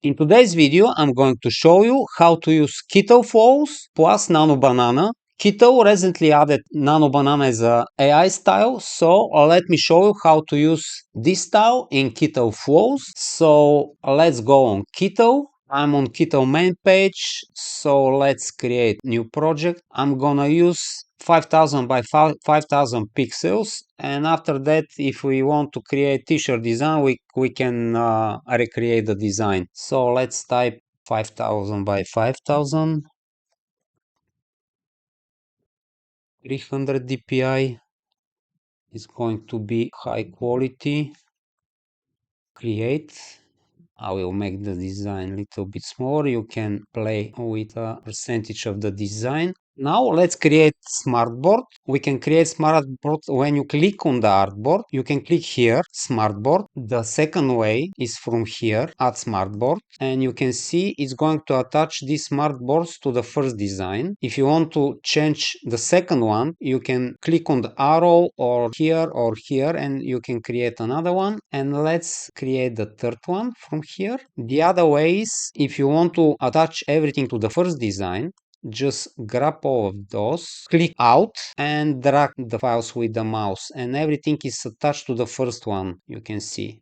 In today's video, I'm going to show you how to use Kittl flows plus Nano Banana. Kittl recently added Nano Banana as a AI style, so let me show you how to use this style in Kittl flows. So let's go on Kittl. I'm on Kittl main page, so let's create new project. I'm gonna use 5000 by 5000 pixels, and after that, if we want to create t-shirt design, we can recreate the design. So let's type 5000 by 5000, 300 dpi is going to be high quality. Create. I will make the design a little bit smaller. You can play with a percentage of the design. Now let's create smartboard. We can create smartboard when you click on the artboard. You can click here, smartboard. The second way is from here, add smartboard. And you can see it's going to attach these smartboards to the first design. If you want to change the second one, you can click on the arrow or here and you can create another one. And let's create the third one from here. The other way is if you want to attach everything to the first design, just grab all of those, click out and drag the files with the mouse and everything is attached to the first one, you can see.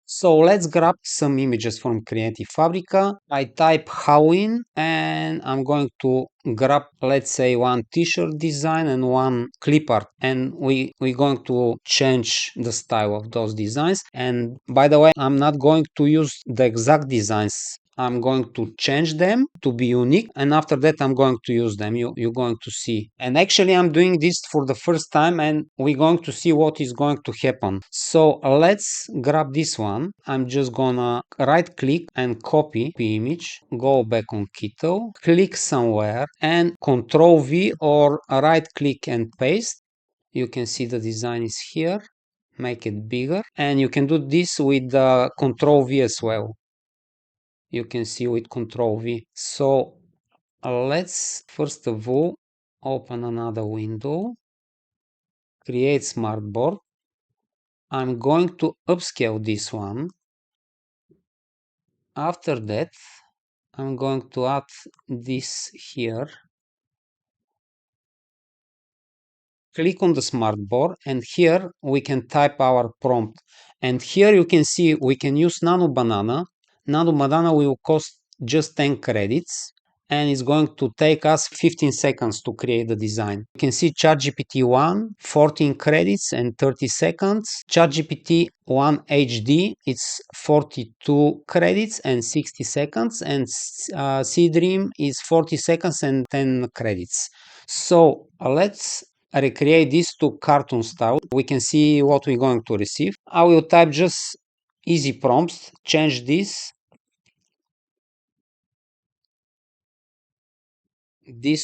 So let's grab some images from Creative Fabrica. I type Halloween and I'm going to grab, let's say, one t-shirt design and one Clipart, and we're going to change the style of those designs. And by the way, I'm not going to use the exact designs. I'm going to change them to be unique, and after that I'm going to use them. You're going to see. And actually I'm doing this for the first time and we're going to see what is going to happen. So let's grab this one. I'm just gonna right click and copy the image, go back on Kittl, click somewhere and Control V or right click and paste. You can see the design is here. Make it bigger, and you can do this with the Control V as well. You can see with Control V. So let's first of all open another window, create smartboard. I'm going to upscale this one. After that, I'm going to add this here. Click on the smartboard and here we can type our prompt. And here you can see we can use Nano Banana. Nano Banana will cost just 10 credits and it's going to take us 15 seconds to create the design. You can see ChatGPT 1, 14 credits and 30 seconds. ChatGPT 1 HD, it's 42 credits and 60 seconds. And Dream is 40 seconds and 10 credits. So let's recreate this to cartoon style. We can see what we're going to receive. I will type just easy prompts, change this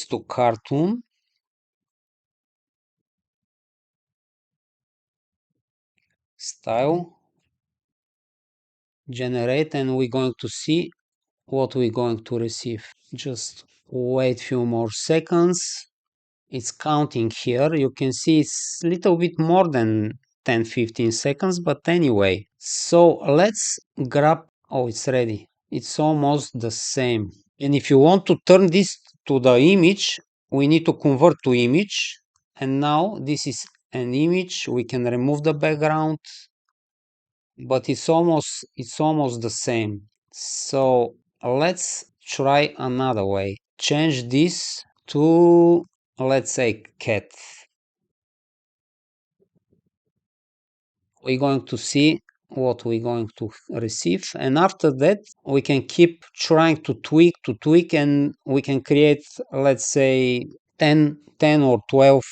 to cartoon, style, generate, and we're going to see what we're going to receive. Just wait few more seconds. It's counting here. You can see it's a little bit more than 10-15 seconds, but anyway. So let's grab, oh, it's ready. It's almost the same. And if you want to turn this to the image, we need to convert to image. And now this is an image. We can remove the background, but it's almost the same. So let's try another way. Change this to, let's say, cat. We're going to see what we're going to receive, and after that we can keep trying to tweak and we can create, let's say, 10 or 12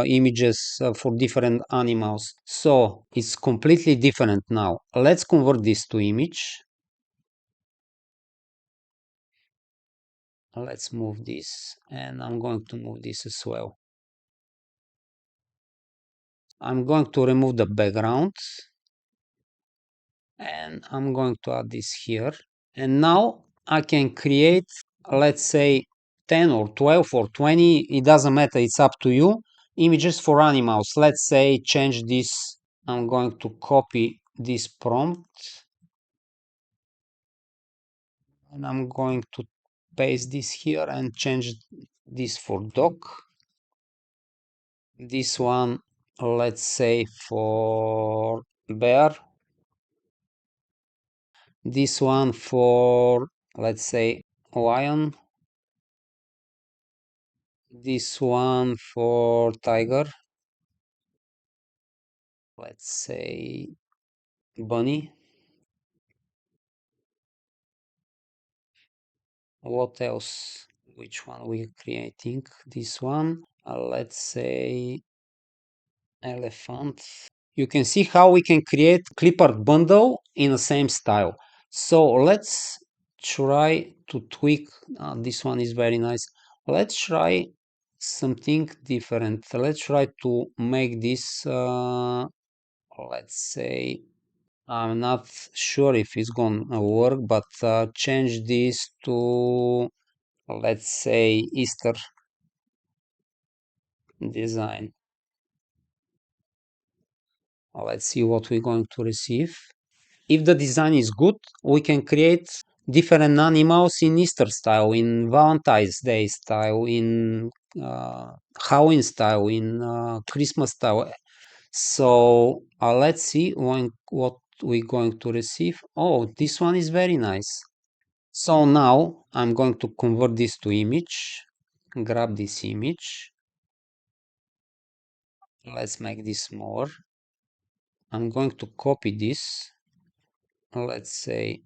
images for different animals. So it's completely different now. Let's convert this to image. Let's move this, and I'm going to move this as well. I'm going to remove the background and I'm going to add this here. And now I can create, let's say, 10 or 12 or 20, it doesn't matter, it's up to you, images for animals. Let's say change this. I'm going to copy this prompt And I'm going to paste this here and change this for dog. This one, let's say for bear. This one for, let's say, lion. This one for tiger. Let's say bunny. What else? Which one we're creating? This one. Let's say elephant. You can see how we can create Clipart bundle in the same style. So let's try to tweak. This one is very nice. Let's try something different. Let's try to make this, let's say, I'm not sure if it's gonna work, but change this to, let's say, Easter design. Let's see what we're going to receive. If the design is good, we can create different animals in Easter style, in Valentine's Day style, in Halloween style, in Christmas style. So let's see what we're going to receive. Oh, this one is very nice. So now I'm going to convert this to image. Grab this image. Let's make this smaller. I'm going to copy this. Let's say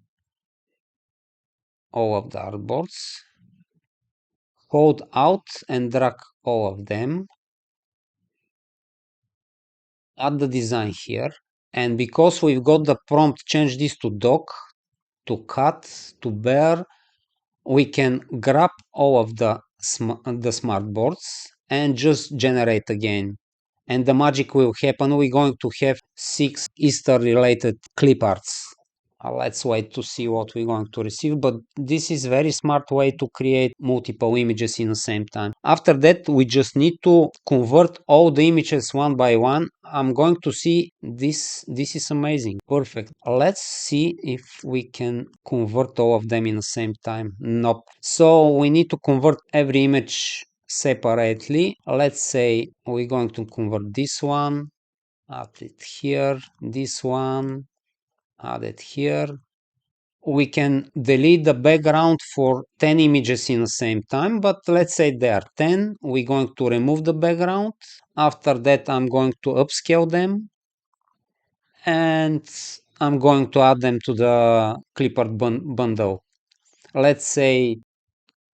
all of the artboards. Hold out and drag all of them. Add the design here. And because we've got the prompt, change this to dog, to cat, to bear, we can grab all of the smart boards and just generate again. And the magic will happen. We're going to have 6 Easter related clip arts. Let's wait to see what we're going to receive, but this is very smart way to create multiple images in the same time. After that, we just need to convert all the images one by one. I'm going to see this. This is amazing. Perfect. Let's see if we can convert all of them in the same time. Nope. So we need to convert every image separately. Let's say we're going to convert this one, add it here, this one, add it here. We can delete the background for 10 images in the same time, but let's say there are 10. We're going to remove the background. After that, I'm going to upscale them and I'm going to add them to the Clipart bundle. Let's say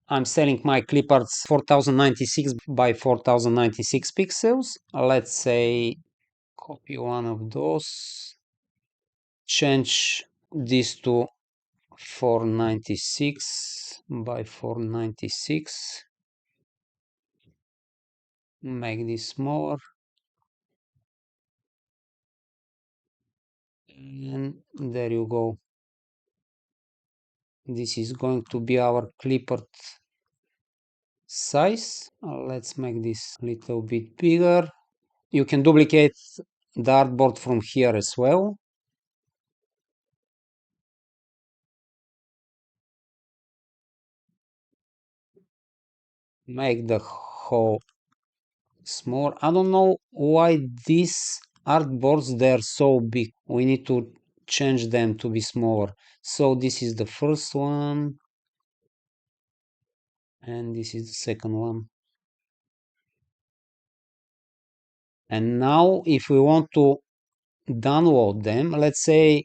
I'm selling my Cliparts 4096 by 4096 pixels. Let's say copy one of those, change this to 496 by 496. Make this smaller. And there you go. This is going to be our clipboard size. Let's make this a little bit bigger. You can duplicate the artboard from here as well. Make the whole small. I don't know why these artboards they're so big. We need to change them to be smaller. So this is the first one and this is the second one. And now if we want to download them, let's say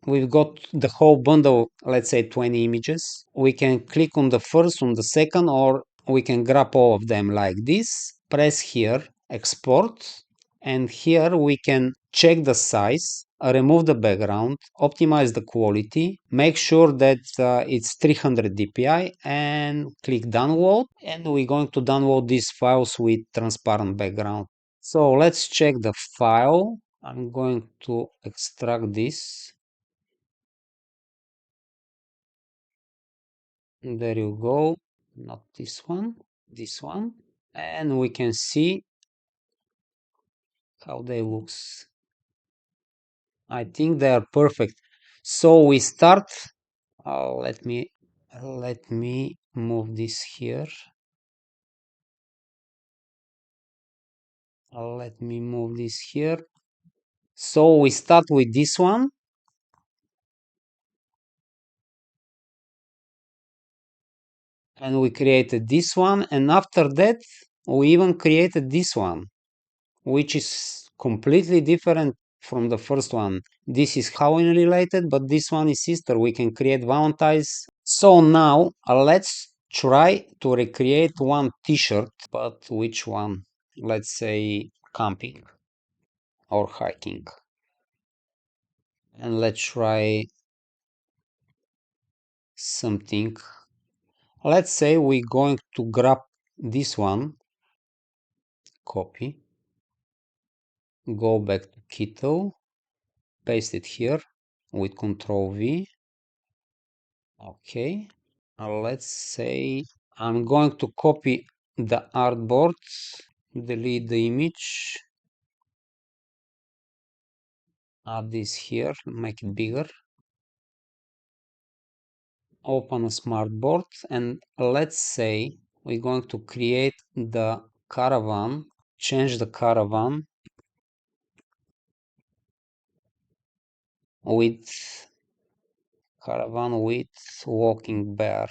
we've got the whole bundle, let's say 20 images. We can click on the first, on the second, or we can grab all of them like this. Press here, export, and here we can check the size, remove the background, optimize the quality, make sure that it's 300 dpi, and click download. And we're going to download these files with transparent background. So let's check the file. I'm going to extract this. There you go. Not this one, this one. And we can see how they looks. I think they are perfect. So we start Let me move this here. Let me move this here. So we start with this one, and we created this one, and after that we even created this one, which is completely different from the first one. This is how related, but this one is sister. We can create Valentine's. So now let's try to recreate one t-shirt, but which one? Let's say camping or hiking. And let's try something. Let's say we're going to grab this one, copy, go back to Kittl, paste it here with Control V. Okay. Let's say I'm going to copy the artboard, delete the image, add this here, make it bigger, open a smartboard, and let's say we're going to create the caravan, change the caravan with walking bear.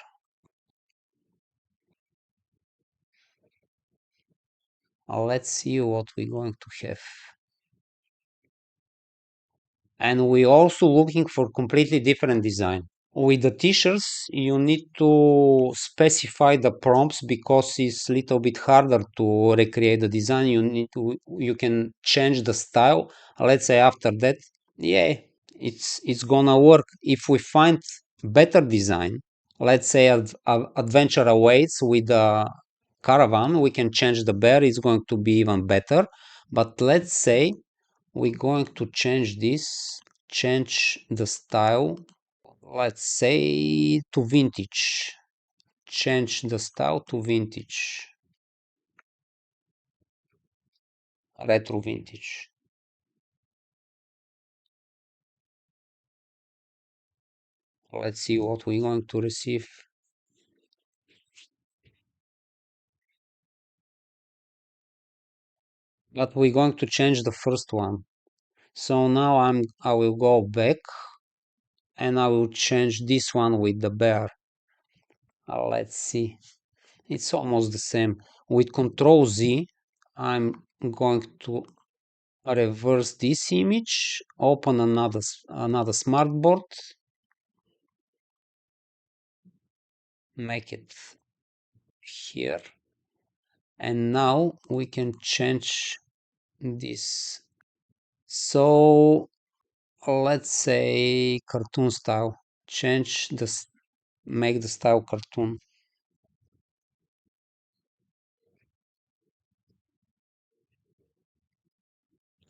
Let's see what we're going to have. And we're also looking for completely different design. With the t-shirts, you need to specify the prompts because it's a little bit harder to recreate the design. You can change the style. Let's say after that, yeah, it's gonna work. If we find better design, let's say adventure awaits with the caravan, we can change the bear. It's going to be even better. But let's say we're going to change the style, let's say to vintage. Change the style to vintage, retro vintage. Let's see what we're going to receive. But we're going to change the first one. So now I will go back and I will change this one with the bear. Let's see. It's almost the same. With Control Z, I'm going to reverse this image, open another smartboard, make it here, and now we can change this. So let's say cartoon style. Make the style cartoon.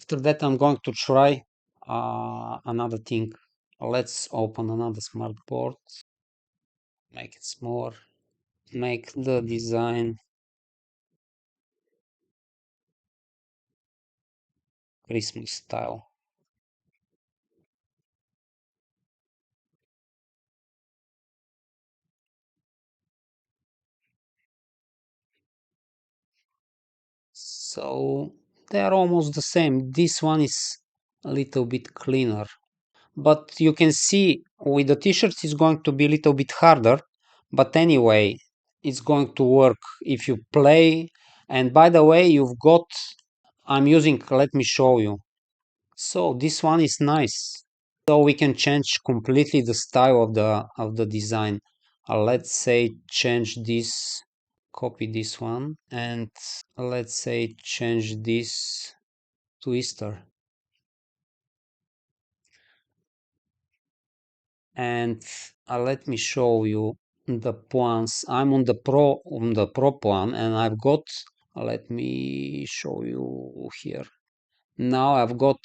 After that, I'm going to try another thing. Let's open another smartboard, make it smaller, make the design Christmas style. So they are almost the same. This one is a little bit cleaner, but you can see with the t-shirts it's going to be a little bit harder, but anyway, it's going to work if you play. And by the way, I'm using, let me show you. So this one is nice. So we can change completely the style of the design. Let's say change this, copy this one, and let's say change this to Easter. And let me show you the plans. I'm on the pro plan, and I've got, let me show you here. Now I've got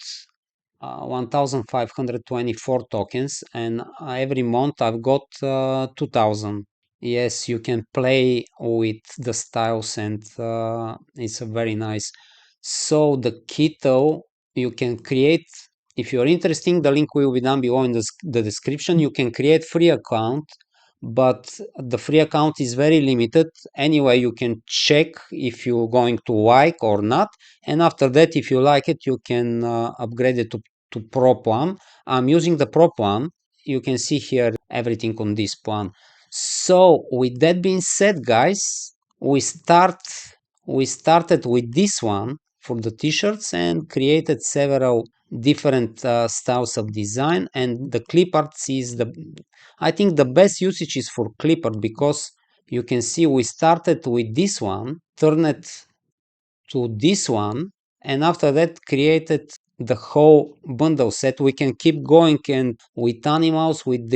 1524 tokens, and every month I've got 2000. Yes, you can play with the styles, and it's very nice. So the Kittl, you can create if you're interested, the link will be down below in the description. You can create free account, but the free account is very limited. Anyway, you can check if you're going to like or not. And after that, if you like it, you can upgrade it to Pro plan. I'm using the Pro plan. You can see here everything on this plan. So with that being said, guys, we started with this one for the t-shirts and created several different styles of design, and the clip art is I think the best usage is for Clipart, because you can see we started with this one, turned it to this one, and after that created the whole bundle set. We can keep going and with animals, with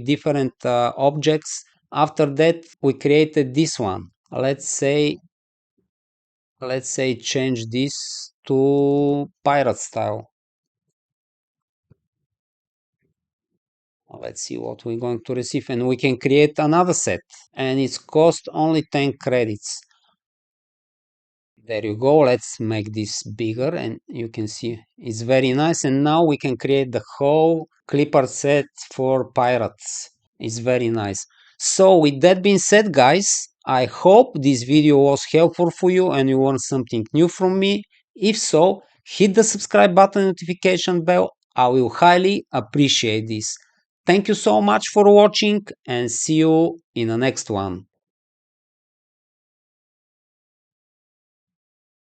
different objects. After that, we created this one. Let's say change this to pirate style. Let's see what we're going to receive, and we can create another set, and it's cost only 10 credits. There you go. Let's make this bigger, and you can see it's very nice. And now we can create the whole clipper set for pirates. It's very nice. So with that being said, guys, I hope this video was helpful for you and you learned something new from me. If so, hit the subscribe button, notification bell. I will highly appreciate this. Thank you so much for watching, and see you in the next one.